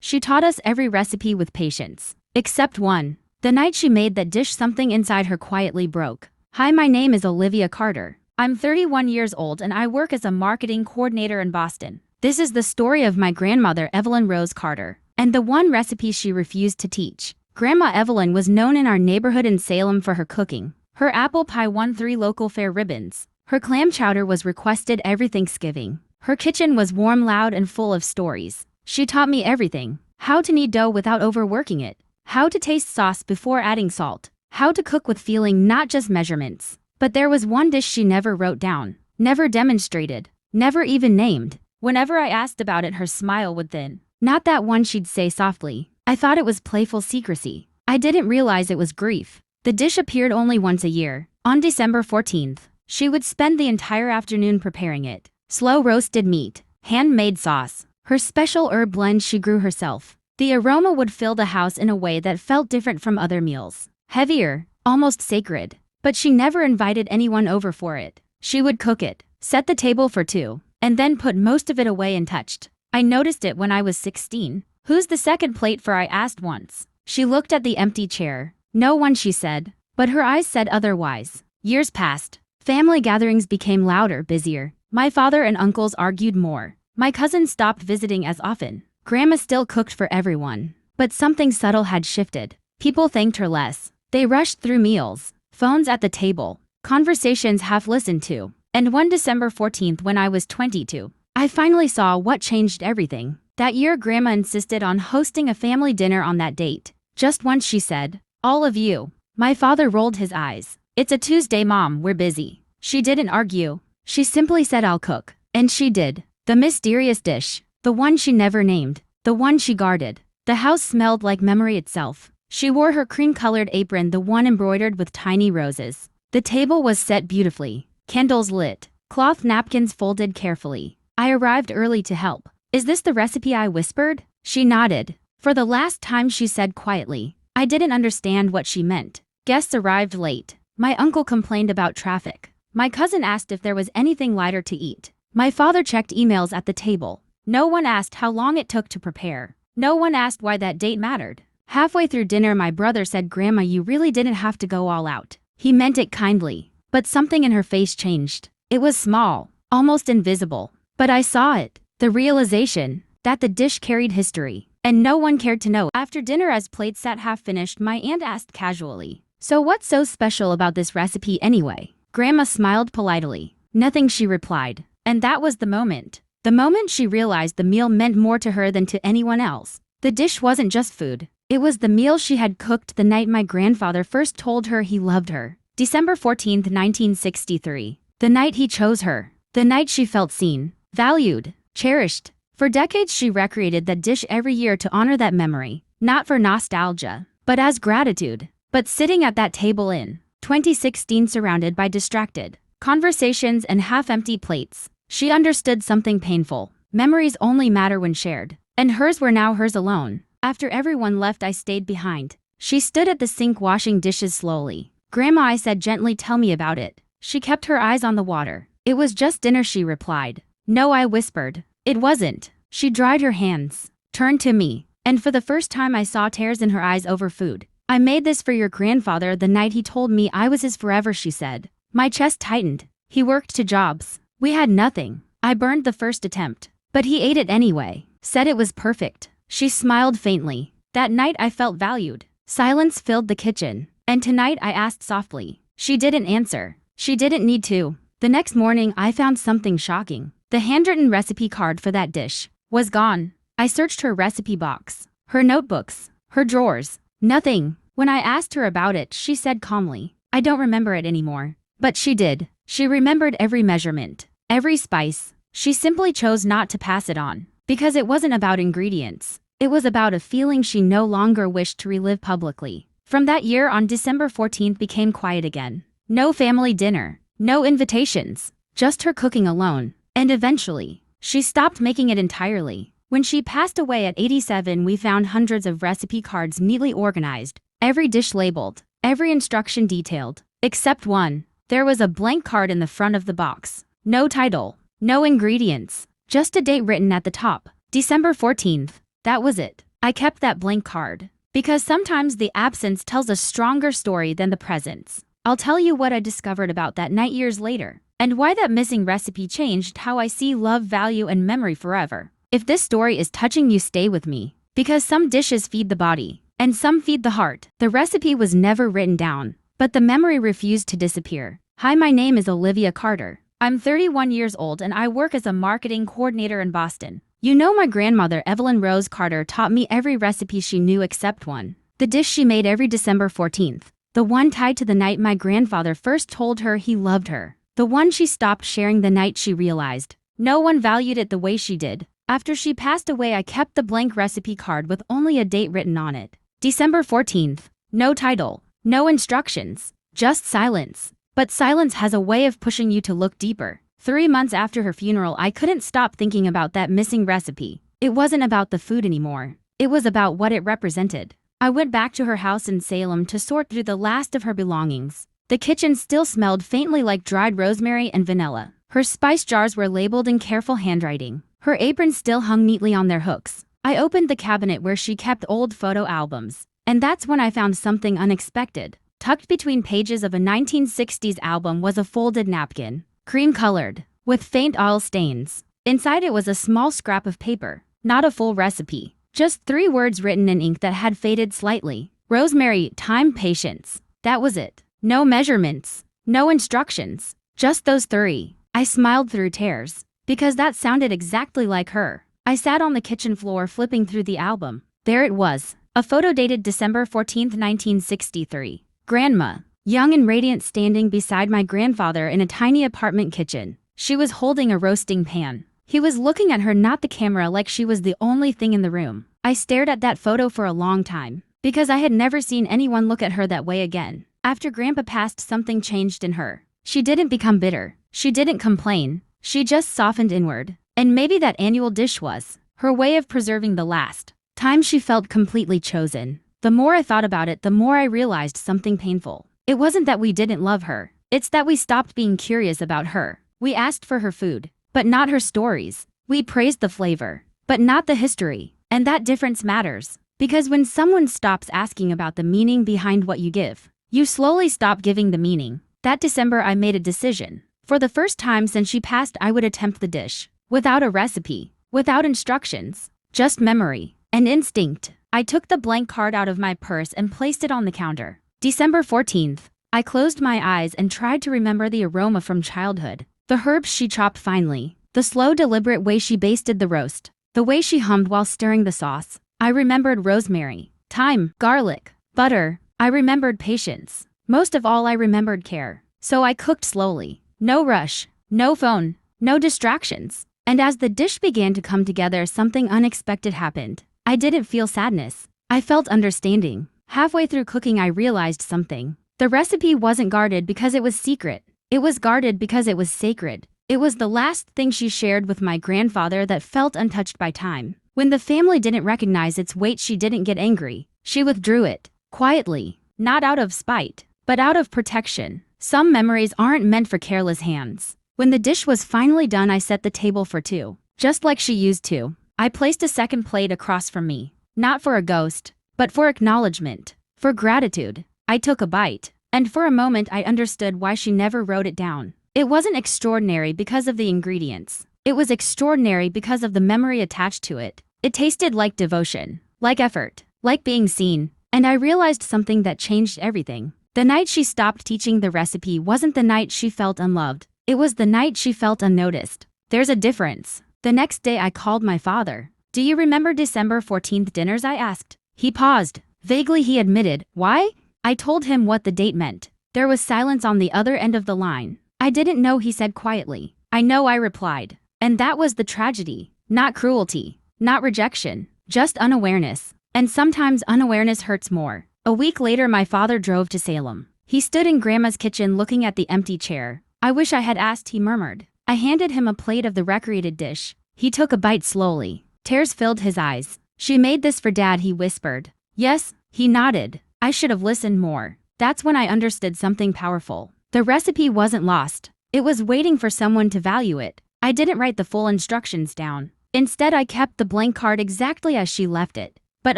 She taught us every recipe with patience. Except one. The night she made that dish, something inside her quietly broke. Hi, my name is Olivia Carter. I'm 31 years old and I work as a marketing coordinator in Boston. This is the story of my grandmother, Evelyn Rose Carter, and the one recipe she refused to teach. Grandma Evelyn was known in our neighborhood in Salem for her cooking. Her apple pie won 3 local fair ribbons. Her clam chowder was requested every Thanksgiving. Her kitchen was warm, loud, and full of stories. She taught me everything. How to knead dough without overworking it. How to taste sauce before adding salt. How to cook with feeling, not just measurements. But there was one dish she never wrote down, never demonstrated, never even named. Whenever I asked about it, her smile would thin. Not that one, she'd say softly. I thought it was playful secrecy. I didn't realize it was grief. The dish appeared only once a year. On December 14th, she would spend the entire afternoon preparing it. Slow roasted meat, handmade sauce, her special herb blend she grew herself. The aroma would fill the house in a way that felt different from other meals. Heavier, almost sacred. But she never invited anyone over for it. She would cook it, set the table for 2, and then put most of it away untouched. I noticed it when I was 16. Who's the second plate for? I asked once. She looked at the empty chair. No one, she said. But her eyes said otherwise. Years passed. Family gatherings became louder, busier. My father and uncles argued more. My cousins stopped visiting as often. Grandma still cooked for everyone. But something subtle had shifted. People thanked her less. They rushed through meals, phones at the table, conversations half listened to. And one December 14th, when I was 22, I finally saw what changed everything. That year, Grandma insisted on hosting a family dinner on that date. Just once, she said. All of you. My father rolled his eyes. It's a Tuesday, Mom, we're busy. She didn't argue. She simply said, I'll cook. And she did. The mysterious dish. The one she never named. The one she guarded. The house smelled like memory itself. She wore her cream-colored apron, the one embroidered with tiny roses. The table was set beautifully. Candles lit. Cloth napkins folded carefully. I arrived early to help. Is this the recipe? I whispered. She nodded. For the last time, she said quietly. I didn't understand what she meant. Guests arrived late. My uncle complained about traffic. My cousin asked if there was anything lighter to eat. My father checked emails at the table. No one asked how long it took to prepare. No one asked why that date mattered. Halfway through dinner, my brother said, Grandma, you really didn't have to go all out. He meant it kindly. But something in her face changed. It was small, almost invisible. But I saw it. The realization that the dish carried history. And no one cared to know. After dinner, as plates sat half finished, my aunt asked casually, so what's so special about this recipe anyway? Grandma smiled politely. Nothing, she replied. And that was the moment. The moment she realized the meal meant more to her than to anyone else. The dish wasn't just food. It was the meal she had cooked the night my grandfather first told her he loved her. December 14th, 1963. The night he chose her. The night she felt seen, valued, cherished. For decades she recreated that dish every year to honor that memory. Not for nostalgia, but as gratitude. But sitting at that table in 2016, surrounded by distracted conversations and half-empty plates, she understood something painful. Memories only matter when shared. And hers were now hers alone. After everyone left, I stayed behind. She stood at the sink washing dishes slowly. Grandma, I said gently, tell me about it. She kept her eyes on the water. It was just dinner, she replied. No, I whispered. It wasn't. She dried her hands, turned to me, and for the first time I saw tears in her eyes over food. I made this for your grandfather the night he told me I was his forever, she said. My chest tightened. He worked 2 jobs. We had nothing. I burned the first attempt. But he ate it anyway. Said it was perfect. She smiled faintly. That night I felt valued. Silence filled the kitchen. And tonight, I asked softly. She didn't answer. She didn't need to. The next morning, I found something shocking. The handwritten recipe card for that dish was gone. I searched her recipe box, her notebooks, her drawers. Nothing. When I asked her about it, she said calmly, I don't remember it anymore. But she did. She remembered every measurement, every spice. She simply chose not to pass it on. Because it wasn't about ingredients. It was about a feeling she no longer wished to relive publicly. From that year on, December 14th became quiet again. No family dinner. No invitations. Just her cooking alone. And eventually, she stopped making it entirely. When she passed away at 87, we found hundreds of recipe cards neatly organized. Every dish labeled. Every instruction detailed. Except one. There was a blank card in the front of the box. No title. No ingredients. Just a date written at the top. December 14th. That was it. I kept that blank card. Because sometimes the absence tells a stronger story than the presence. I'll tell you what I discovered about that night years later, and why that missing recipe changed how I see love, value, and memory forever. If this story is touching you, stay with me. Because some dishes feed the body, and some feed the heart. The recipe was never written down, but the memory refused to disappear. Hi, my name is Olivia Carter. I'm 31 years old and I work as a marketing coordinator in Boston. You know, my grandmother Evelyn Rose Carter taught me every recipe she knew except one. The dish she made every December 14th. The one tied to the night my grandfather first told her he loved her. The one she stopped sharing the night she realized no one valued it the way she did. After she passed away, I kept the blank recipe card with only a date written on it. December 14th. No title, no instructions, just silence. But silence has a way of pushing you to look deeper. 3 months after her funeral, I couldn't stop thinking about that missing recipe. It wasn't about the food anymore. It was about what it represented. I went back to her house in Salem to sort through the last of her belongings. The kitchen still smelled faintly like dried rosemary and vanilla. Her spice jars were labeled in careful handwriting. Her aprons still hung neatly on their hooks. I opened the cabinet where she kept old photo albums. And that's when I found something unexpected. Tucked between pages of a 1960s album was a folded napkin, cream-colored, with faint oil stains. Inside it was a small scrap of paper, not a full recipe, just 3 words written in ink that had faded slightly. Rosemary, thyme, patience. That was it. No measurements, no instructions, just those 3. I smiled through tears, because that sounded exactly like her. I sat on the kitchen floor flipping through the album. There it was, a photo dated December 14, 1963. Grandma, young and radiant, standing beside my grandfather in a tiny apartment kitchen. She was holding a roasting pan. He was looking at her, not the camera, like she was the only thing in the room. I stared at that photo for a long time, because I had never seen anyone look at her that way again. After Grandpa passed, something changed in her. She didn't become bitter. She didn't complain. She just softened inward. And maybe that annual dish was her way of preserving the last time she felt completely chosen. The more I thought about it, the more I realized something painful. It wasn't that we didn't love her. It's that we stopped being curious about her. We asked for her food, but not her stories. We praised the flavor, but not the history. And that difference matters. Because when someone stops asking about the meaning behind what you give, you slowly stop giving the meaning. That December, I made a decision. For the first time since she passed, I would attempt the dish. Without a recipe, without instructions, just memory and instinct. I took the blank card out of my purse and placed it on the counter. December 14th. I closed my eyes and tried to remember the aroma from childhood. The herbs she chopped finely, the slow, deliberate way she basted the roast, the way she hummed while stirring the sauce. I remembered rosemary, thyme, garlic, butter. I remembered patience. Most of all, I remembered care. So I cooked slowly. No rush, no phone, no distractions. And as the dish began to come together, something unexpected happened. I didn't feel sadness. I felt understanding. Halfway through cooking, I realized something. The recipe wasn't guarded because it was secret. It was guarded because it was sacred. It was the last thing she shared with my grandfather that felt untouched by time. When the family didn't recognize its weight, she didn't get angry. She withdrew it. Quietly. Not out of spite, but out of protection. Some memories aren't meant for careless hands. When the dish was finally done, I set the table for 2. Just like she used to. I placed a second plate across from me. Not for a ghost, but for acknowledgement. For gratitude. I took a bite. And for a moment I understood why she never wrote it down. It wasn't extraordinary because of the ingredients. It was extraordinary because of the memory attached to it. It tasted like devotion, like effort, like being seen. And I realized something that changed everything. The night she stopped teaching the recipe wasn't the night she felt unloved. It was the night she felt unnoticed. There's a difference. The next day I called my father. "Do you remember December 14th dinners?" I asked. He paused. Vaguely he admitted. "Why?" I told him what the date meant. There was silence on the other end of the line. "I didn't know," he said quietly. "I know," I replied. And that was the tragedy. Not cruelty. Not rejection. Just unawareness. And sometimes unawareness hurts more. A week later, my father drove to Salem. He stood in Grandma's kitchen looking at the empty chair. "I wish I had asked," he murmured. I handed him a plate of the recreated dish. He took a bite slowly. Tears filled his eyes. "She made this for Dad," he whispered. "Yes," he nodded. I should have listened more. That's when I understood something powerful. The recipe wasn't lost. It was waiting for someone to value it. I didn't write the full instructions down. Instead, I kept the blank card exactly as she left it. But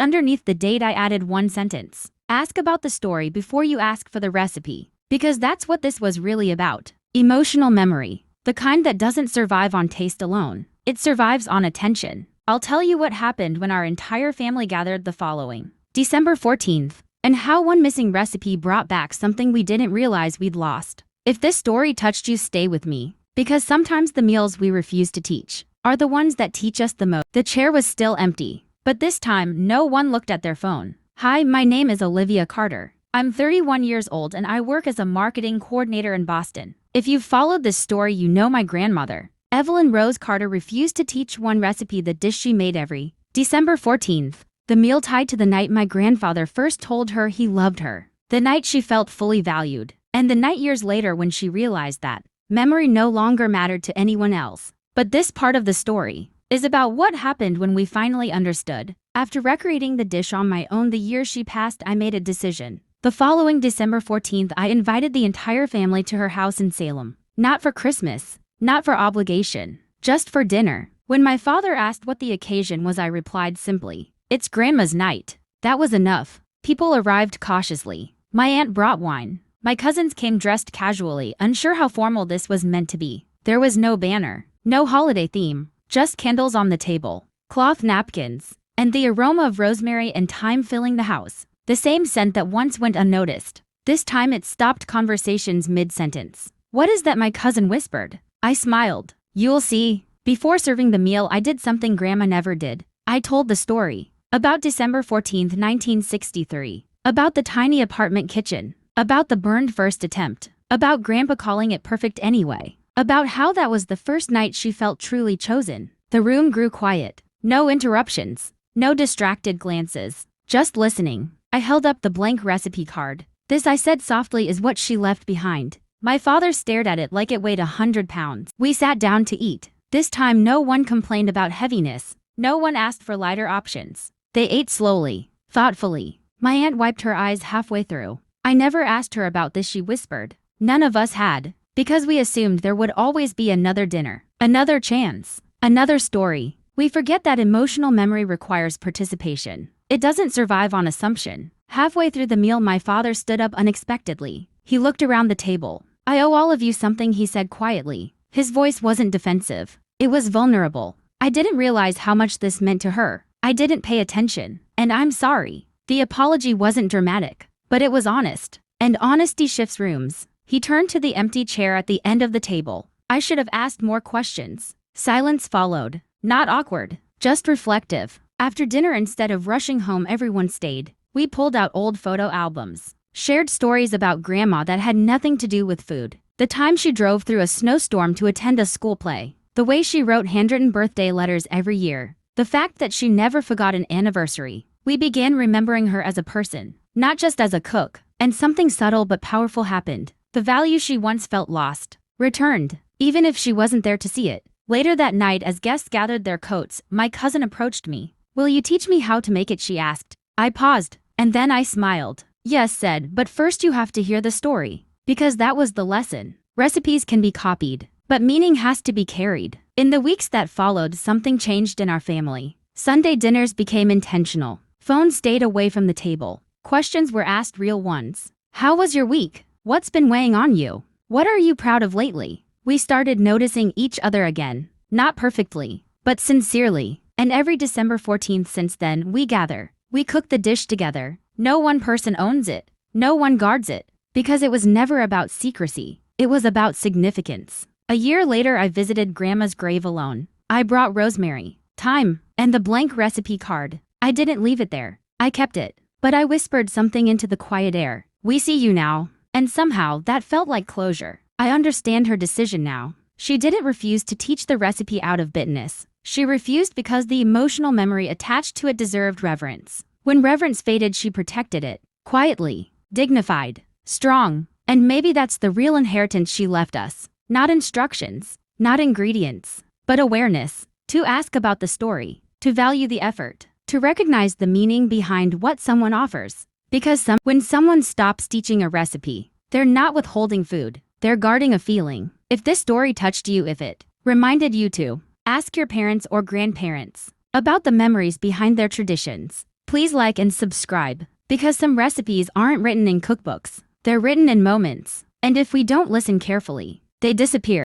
underneath the date I added one sentence. Ask about the story before you ask for the recipe. Because that's what this was really about. Emotional memory. The kind that doesn't survive on taste alone. It survives on attention. I'll tell you what happened when our entire family gathered the following December 14th, and how one missing recipe brought back something we didn't realize we'd lost. If this story touched you, stay with me. Because sometimes the meals we refuse to teach are the ones that teach us the most. The chair was still empty, but this time no one looked at their phone. Hi, my name is Olivia Carter. I'm 31 years old and I work as a marketing coordinator in Boston. If you've followed this story, you know my grandmother, Evelyn Rose Carter, refused to teach one recipe, the dish she made every December 14th. The meal tied to the night my grandfather first told her he loved her. The night she felt fully valued. And the night years later when she realized that memory no longer mattered to anyone else. But this part of the story is about what happened when we finally understood. After recreating the dish on my own the year she passed, I made a decision. The following December 14th, I invited the entire family to her house in Salem. Not for Christmas, not for obligation, just for dinner. When my father asked what the occasion was, I replied simply, "It's Grandma's night." That was enough. People arrived cautiously. My aunt brought wine. My cousins came dressed casually, unsure how formal this was meant to be. There was no banner, no holiday theme, just candles on the table, cloth napkins, and the aroma of rosemary and thyme filling the house. The same scent that once went unnoticed. This time it stopped conversations mid-sentence. "What is that?" my cousin whispered. I smiled. "You'll see." Before serving the meal, I did something Grandma never did. I told the story. About December 14th, 1963. About the tiny apartment kitchen. About the burned first attempt. About Grandpa calling it perfect anyway. About how that was the first night she felt truly chosen. The room grew quiet. No interruptions. No distracted glances. Just listening. I held up the blank recipe card. "This," I said softly, "is what she left behind." My father stared at it like it weighed 100 pounds. We sat down to eat. This time no one complained about heaviness. No one asked for lighter options. They ate slowly, thoughtfully. My aunt wiped her eyes halfway through. "I never asked her about this," she whispered. None of us had, because we assumed there would always be another dinner, another chance, another story. We forget that emotional memory requires participation. It doesn't survive on assumption. Halfway through the meal, my father stood up unexpectedly. He looked around the table. "I owe all of you something," he said quietly. His voice wasn't defensive. It was vulnerable. "I didn't realize how much this meant to her. I didn't pay attention. And I'm sorry." The apology wasn't dramatic, but it was honest. And honesty shifts rooms. He turned to the empty chair at the end of the table. I should have asked more questions. Silence followed. Not awkward, just reflective. After dinner, instead of rushing home, everyone stayed. We pulled out old photo albums. Shared stories about Grandma that had nothing to do with food. The time she drove through a snowstorm to attend a school play. The way she wrote handwritten birthday letters every year. The fact that she never forgot an anniversary. We began remembering her as a person, not just as a cook. And something subtle but powerful happened. The value she once felt lost returned, even if she wasn't there to see it. Later that night, as guests gathered their coats, my cousin approached me. "Will you teach me how to make it?" she asked. I paused, and then I smiled. "Yes," said, "but first you have to hear the story." Because that was the lesson. Recipes can be copied, but meaning has to be carried. In the weeks that followed, something changed in our family. Sunday dinners became intentional. Phones stayed away from the table. Questions were asked, real ones. "How was your week? What's been weighing on you? What are you proud of lately?" We started noticing each other again. Not perfectly, but sincerely. And every December 14th since then, we gather. We cook the dish together. No one person owns it. No one guards it. Because it was never about secrecy. It was about significance. A year later, I visited Grandma's grave alone. I brought rosemary, thyme, and the blank recipe card. I didn't leave it there. I kept it. But I whispered something into the quiet air. "We see you now." And somehow, that felt like closure. I understand her decision now. She didn't refuse to teach the recipe out of bitterness. She refused because the emotional memory attached to it deserved reverence. When reverence faded, she protected it. Quietly, dignified, strong. And maybe that's the real inheritance she left us. Not instructions, not ingredients, but awareness. To ask about the story, to value the effort, to recognize the meaning behind what someone offers. Because when someone stops teaching a recipe, they're not withholding food, they're guarding a feeling. If this story touched you, if it reminded you to ask your parents or grandparents about the memories behind their traditions, Please like and subscribe, because some recipes aren't written in cookbooks. They're written in moments, and if we don't listen carefully, they disappear.